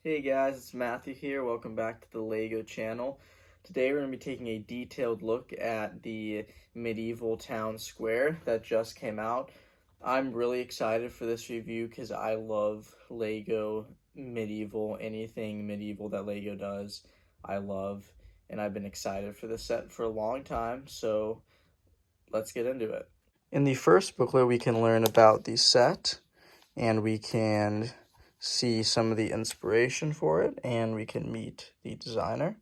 Hey guys, it's Matthew here. Welcome back to the LEGO channel. Today we're going to be taking a detailed look at the medieval town square that just came out. I'm really excited for this review because I love LEGO medieval, anything medieval that LEGO does, I love, and I've been excited for this set for a long time, so let's get into it. In the first booklet we can learn about the set, and we can see some of the inspiration for it, and we can meet the designer.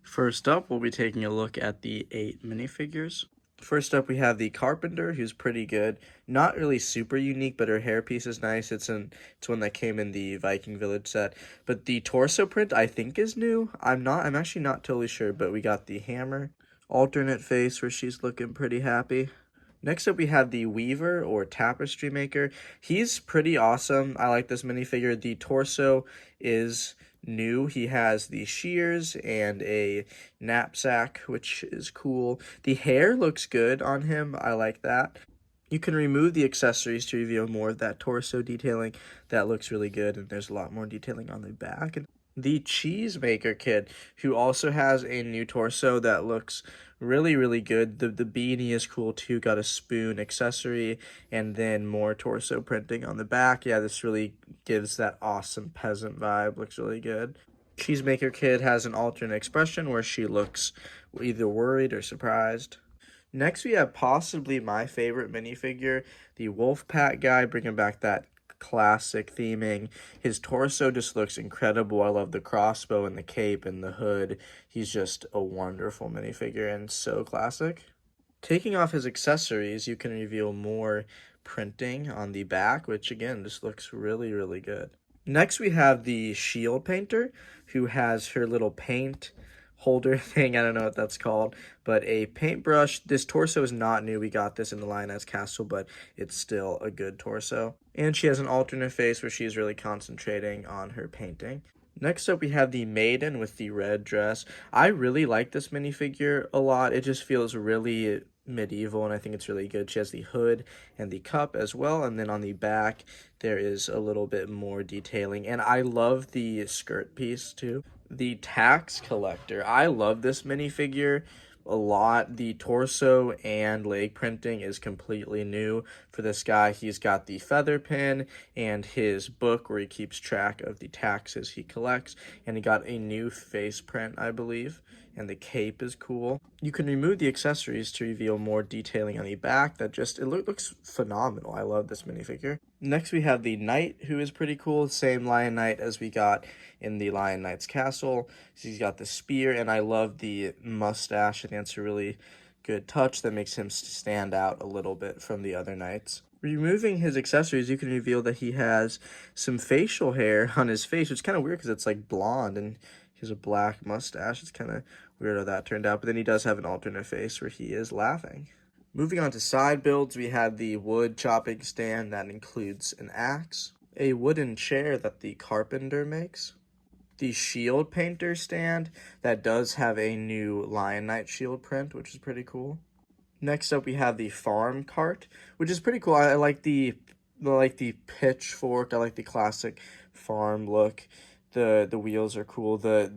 First up, we'll be taking a look at the 8 minifigures. First up, we have the Carpenter, who's pretty good. Not really super unique, but her hairpiece is nice. It's one that came in the Viking Village set. But the torso print, I think, is new. I'm actually not totally sure, but we got the hammer. Alternate face where she's looking pretty happy. Next up, we have the Weaver, or Tapestry Maker. He's pretty awesome. I like this minifigure. The torso is new. He has the shears and a knapsack, which is cool. The hair looks good on him. I like that. You can remove the accessories to reveal more of that torso detailing. That looks really good, and there's a lot more detailing on the back. The Cheesemaker Kid, who also has a new torso that looks really good. The beanie is cool too, got a spoon accessory and then more torso printing on the back. Yeah, this really gives that awesome peasant vibe, looks really good. Cheesemaker Kid has an alternate expression where she looks either worried or surprised. Next, we have possibly my favorite minifigure, the Wolfpack guy, bringing back that classic theming. His torso just looks incredible. I love the crossbow and the cape and the hood. He's just a wonderful minifigure and so classic. Taking off his accessories, you can reveal more printing on the back, which again just looks really good. Next, we have the Shield Painter, who has her little paint holder thing. I don't know what that's called, but a paintbrush. This torso is not new. We got this in the Lioness Castle, but it's still a good torso. And she has an alternate face where she's really concentrating on her painting. Next up, we have the Maiden with the red dress. I really like this minifigure a lot. It just feels really medieval, and I think it's really good. She has the hood and the cup as well, and then on the back, there is a little bit more detailing. And I love the skirt piece, too. The Tax Collector. I love this minifigure a lot. The torso and leg printing is completely new for this guy. He's got the feather pin and his book where he keeps track of the taxes he collects, and he got a new face print, I believe, and the cape is cool. You can remove the accessories to reveal more detailing on the back that just, it looks phenomenal. I love this minifigure. Next, we have the Knight, who is pretty cool. Same Lion Knight as we got in the Lion Knight's castle. He's got the spear, and I love the mustache. I think it's a really good touch that makes him stand out a little bit from the other knights. Removing his accessories, you can reveal that he has some facial hair on his face, which is kind of weird because it's like blonde, and he has a black mustache. It's kind of weird how that turned out, but then he does have an alternate face where he is laughing. Moving on to side builds, we have the wood chopping stand that includes an axe, a wooden chair that the carpenter makes, the shield painter stand that does have a new Lion Knight shield print, which is pretty cool. Next up, we have the farm cart, which is pretty cool. I like the pitchfork. I like the classic farm look. The wheels are cool. The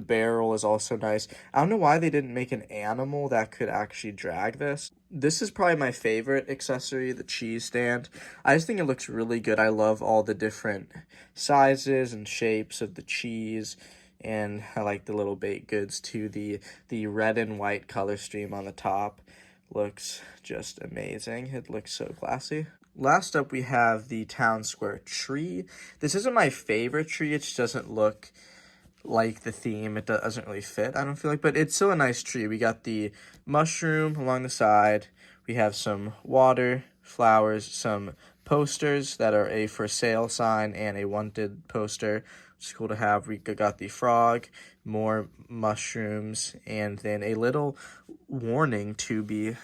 barrel is also nice. I don't know why they didn't make an animal that could actually drag this. This is probably my favorite accessory, the cheese stand. I just think it looks really good. I love all the different sizes and shapes of the cheese, and I like the little baked goods too. The red and white color stream on the top looks just amazing. It looks so classy. Last up, we have the town square tree. This isn't my favorite tree. It just doesn't look like the theme. It doesn't really fit, I don't feel like, but it's still a nice tree. We got the mushroom along the side. We have some water, flowers, some posters that are a for sale sign and a wanted poster, which is cool to have. We got the frog, more mushrooms, and then a little warning to be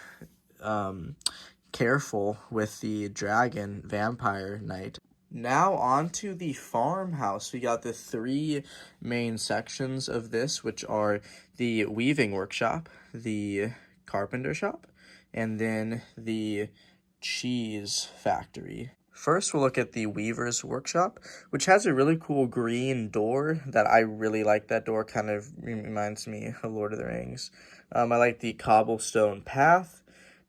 careful with the dragon vampire knight. Now on to the farmhouse. We got the 3 main sections of this, which are the weaving workshop, the carpenter shop, and then the cheese factory. First, we'll look at the Weaver's Workshop, which has a really cool green door that I really like. That door kind of reminds me of Lord of the Rings. I like the cobblestone path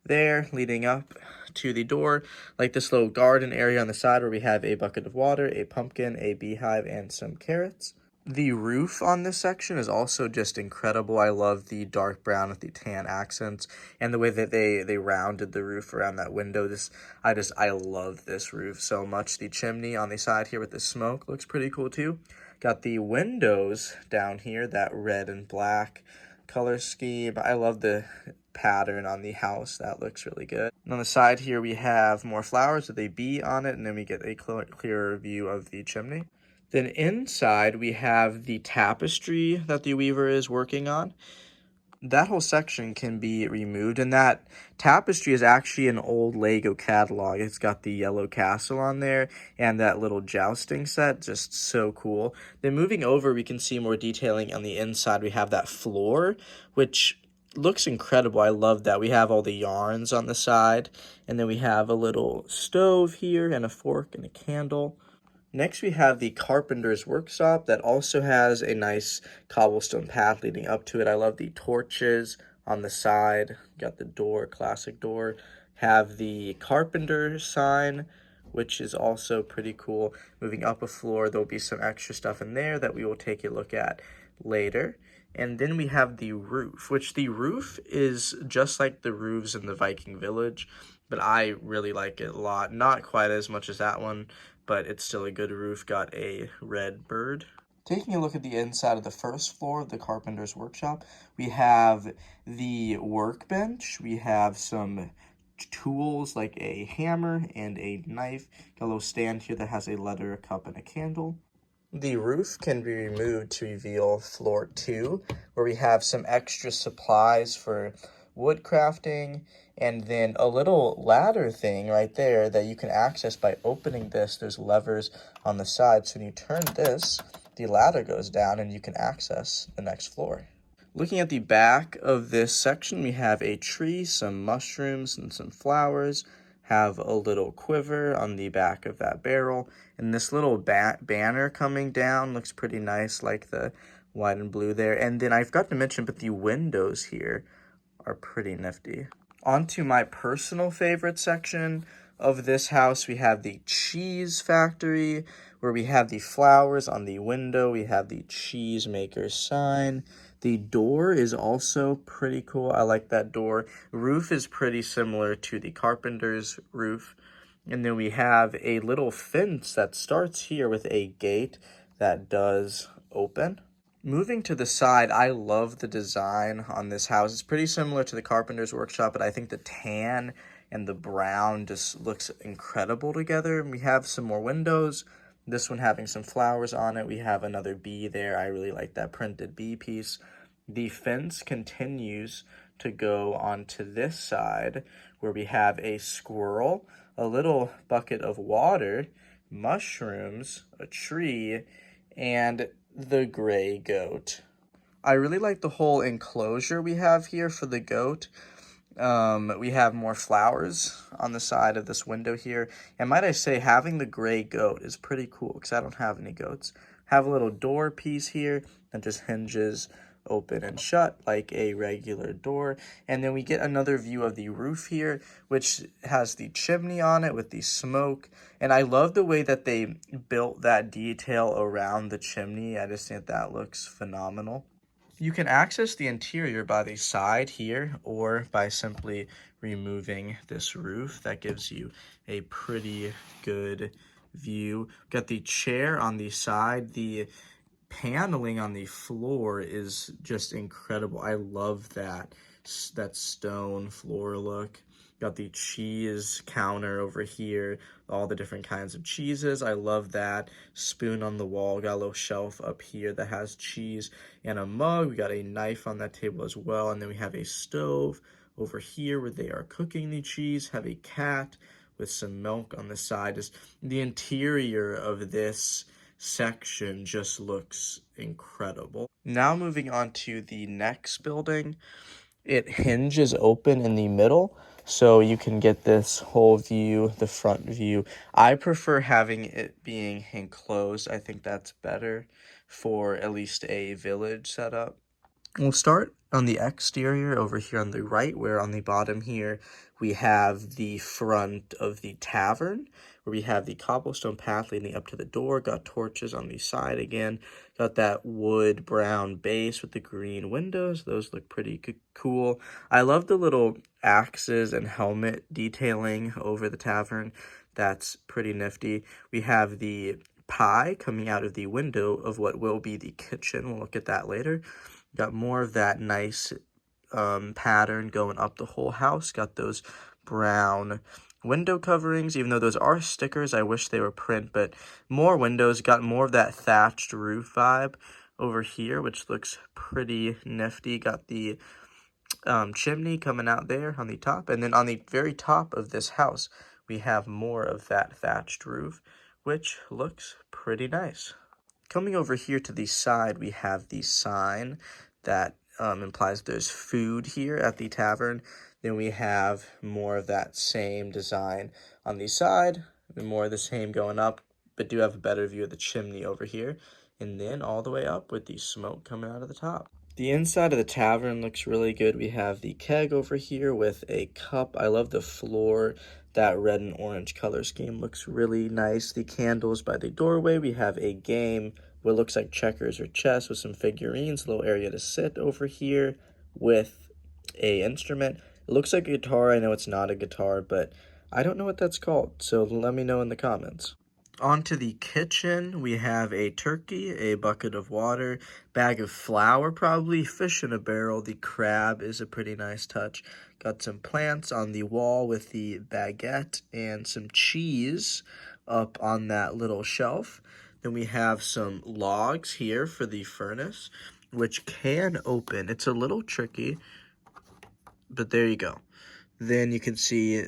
there leading up to the door, like this little garden area on the side where we have a bucket of water, a pumpkin, a beehive, and some carrots. The roof on this section is also just incredible. I love the dark brown with the tan accents and the way that they rounded the roof around that window. I love this roof so much. The chimney on the side here with the smoke looks pretty cool too. Got the windows down here, that red and black color scheme. I love the pattern on the house. That looks really good. And on the side here we have more flowers with a bee on it, and then we get a clearer view of the chimney. Then inside, we have the tapestry that the weaver is working on. That whole section can be removed, and that tapestry is actually an old Lego catalog. It's got the yellow castle on there and that little jousting set, just so cool. Then moving over, we can see more detailing on the inside. We have that floor, which looks incredible. I love that. We have all the yarns on the side, and then we have a little stove here and a fork and a candle. Next, we have the carpenter's workshop that also has a nice cobblestone path leading up to it. I love the torches on the side. Got the door, classic door. Have the carpenter sign, which is also pretty cool. Moving up a floor, there'll be some extra stuff in there that we will take a look at later. And then we have the roof, which the roof is just like the roofs in the Viking village, but I really like it a lot. Not quite as much as that one, but it's still a good roof. Got a red bird. Taking a look at the inside of the first floor of the carpenter's workshop, we have the workbench. We have some tools like a hammer and a knife. Got a little stand here that has a letter, a cup, and a candle. The roof can be removed to reveal floor 2, where we have some extra supplies for wood crafting, and then a little ladder thing right there that you can access by opening this. There's levers on the side, so when you turn this, the ladder goes down and you can access the next floor. Looking at the back of this section, we have a tree, some mushrooms, and some flowers. Have a little quiver on the back of that barrel, and this little banner coming down looks pretty nice, like the white and blue there. And then I forgot to mention, but the windows here are pretty nifty. On to my personal favorite section of this house, we have the cheese factory, where we have the flowers on the window. We have the cheesemaker sign. The door is also pretty cool. I like that door. Roof is pretty similar to the carpenter's roof. And then we have a little fence that starts here with a gate that does open. Moving to the side, I love the design on this house. It's pretty similar to the carpenter's workshop, but I think the tan and the brown just looks incredible together. We have some more windows. This one having some flowers on it. We have another bee there. I really like that printed bee piece. The fence continues to go onto this side where we have a squirrel, a little bucket of water, mushrooms, a tree, and the gray goat. I really like the whole enclosure we have here for the goat. We have more flowers on the side of this window here. And might I say, having the gray goat is pretty cool because I don't have any goats. Have a little door piece here that just hinges open and shut like a regular door. And then we get another view of the roof here, which has the chimney on it with the smoke. And I love the way that they built that detail around the chimney. I just think that looks phenomenal. You can access the interior by the side here or by simply removing this roof. That gives you a pretty good view. Got the chair on the side. The paneling on the floor is just incredible. I love that stone floor look. Got the cheese counter over here, all the different kinds of cheeses. I love that. Spoon on the wall. Got a little shelf up here that has cheese and a mug. We got a knife on that table as well. And then we have a stove over here where they are cooking the cheese. Have a cat with some milk on the side. Just the interior of this section just looks incredible. Now moving on to the next building. it hinges open in the middle, so you can get this whole view, the front view. I prefer having it being enclosed. I think that's better for at least a village setup. We'll start on the exterior over here on the right, where on the bottom here we have the front of the tavern, where we have the cobblestone path leading up to the door, got torches on the side again, got that wood brown base with the green windows. Those look pretty cool. I love the little axes and helmet detailing over the tavern. That's pretty nifty. We have the pie coming out of the window of what will be the kitchen. We'll look at that later. Got more of that nice pattern going up the whole house. Got those brown window coverings, even though those are stickers. I wish they were print, but more windows. Got more of that thatched roof vibe over here, which looks pretty nifty. Got the chimney coming out there on the top, and then on the very top of this house we have more of that thatched roof, which looks pretty nice. Coming over here to the side, we have the sign that implies there's food here at the tavern. Then we have more of that same design on the side, and more of the same going up, but do have a better view of the chimney over here. And then all the way up with the smoke coming out of the top. The inside of the tavern looks really good. We have the keg over here with a cup. I love the floor. That red and orange color scheme looks really nice. The candles by the doorway. We have a game, what looks like checkers or chess with some figurines. A little area to sit over here with a instrument. It looks like a guitar. I know it's not a guitar, but I don't know what that's called. So let me know in the comments. Onto the kitchen, we have a turkey, a bucket of water, bag of flour probably, fish in a barrel. The crab is a pretty nice touch. Got some plants on the wall with the baguette and some cheese up on that little shelf. Then we have some logs here for the furnace, which can open. It's a little tricky, but there you go. Then you can see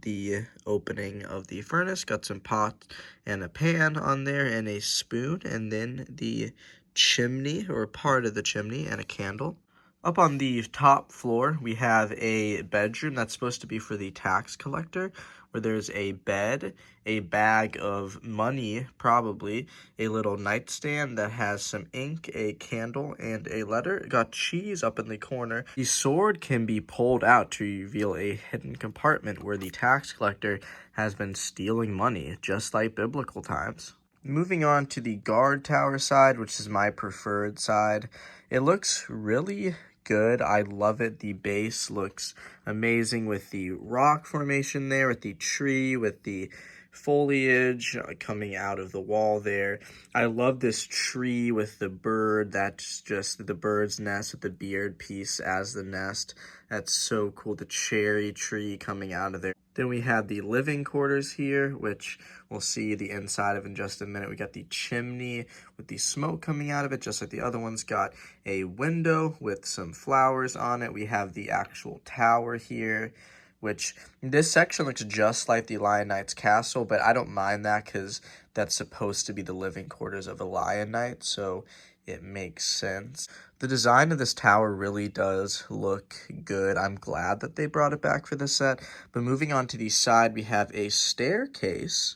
the opening of the furnace. Got some pot and a pan on there and a spoon, and then the chimney, or part of the chimney, and a candle. Up on the top floor, we have a bedroom that's supposed to be for the tax collector, where there's a bed, a bag of money, probably, a little nightstand that has some ink, a candle, and a letter. Got cheese up in the corner. The sword can be pulled out to reveal a hidden compartment where the tax collector has been stealing money, just like biblical times. Moving on to the guard tower side, which is my preferred side. It looks really good. I love it. The base looks amazing with the rock formation there, with the tree, with the foliage coming out of the wall there. I love this tree with the bird. That's just the bird's nest with the beard piece as the nest. That's so cool. The cherry tree coming out of there. Then we have the living quarters here, which we'll see the inside of in just a minute. We got the chimney with the smoke coming out of it, just like the other ones. Got a window with some flowers on it. We have the actual tower here, which this section looks just like the Lion Knight's castle, but I don't mind that because that's supposed to be the living quarters of a Lion Knight, so it makes sense. The design of this tower really does look good. I'm glad that they brought it back for this set. But moving on to the side, we have a staircase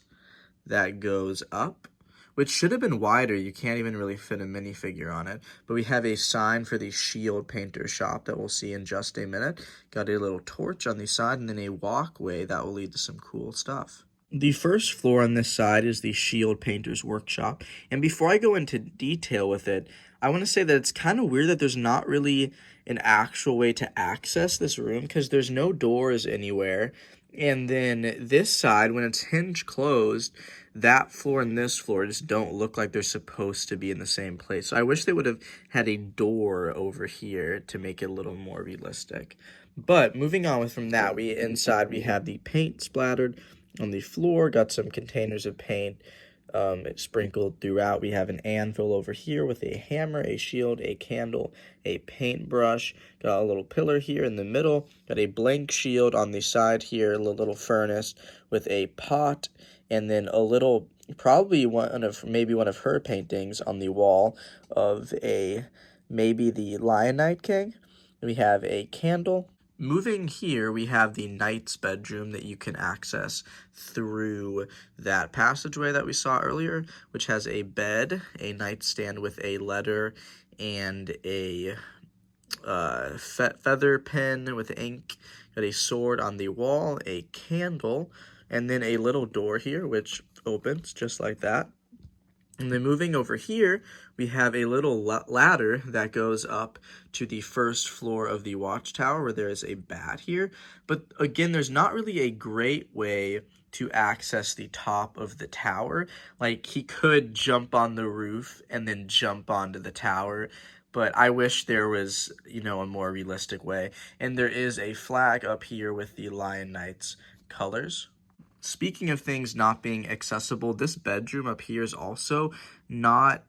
that goes up, which should have been wider. You can't even really fit a minifigure on it. But we have a sign for the Shield Painter shop that we'll see in just a minute. Got a little torch on the side and then a walkway that will lead to some cool stuff. The first floor on this side is the Shield Painter's workshop. And before I go into detail with it, I want to say that it's kind of weird that there's not really an actual way to access this room because there's no doors anywhere. And then this side, when it's hinge closed, that floor and this floor just don't look like they're supposed to be in the same place. So I wish they would have had a door over here to make it a little more realistic. But moving on from that, inside we have the paint splattered on the floor. Got some containers of paint sprinkled throughout. We have an anvil over here with a hammer, a shield, a candle, a paintbrush. Got a little pillar here in the middle. Got a blank shield on the side here, a little furnace with a pot, and then a little, probably maybe one of her paintings on the wall of maybe the Lion Knight King. We have a candle. Moving here, we have the knight's bedroom that you can access through that passageway that we saw earlier, which has a bed, a nightstand with a letter, and a feather pen with ink, got a sword on the wall, a candle, and then a little door here, which opens just like that. And then moving over here, we have a little ladder that goes up to the first floor of the watchtower where there is a bat here. But again, there's not really a great way to access the top of the tower. Like, he could jump on the roof and then jump onto the tower, but I wish there was, a more realistic way. And there is a flag up here with the Lion Knights colors. Speaking of things not being accessible, this bedroom up here is also not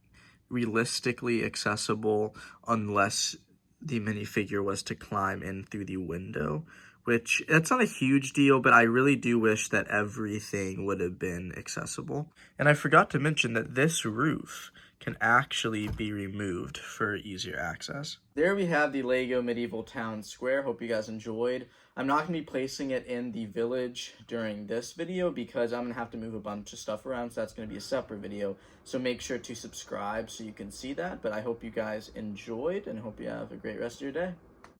realistically accessible unless the minifigure was to climb in through the window, which that's not a huge deal, but I really do wish that everything would have been accessible. And I forgot to mention that this roof can actually be removed for easier access. There we have the LEGO Medieval Town Square. Hope you guys enjoyed. I'm not going to be placing it in the village during this video because I'm going to have to move a bunch of stuff around, so that's going to be a separate video. So make sure to subscribe so you can see that. But I hope you guys enjoyed and hope you have a great rest of your day.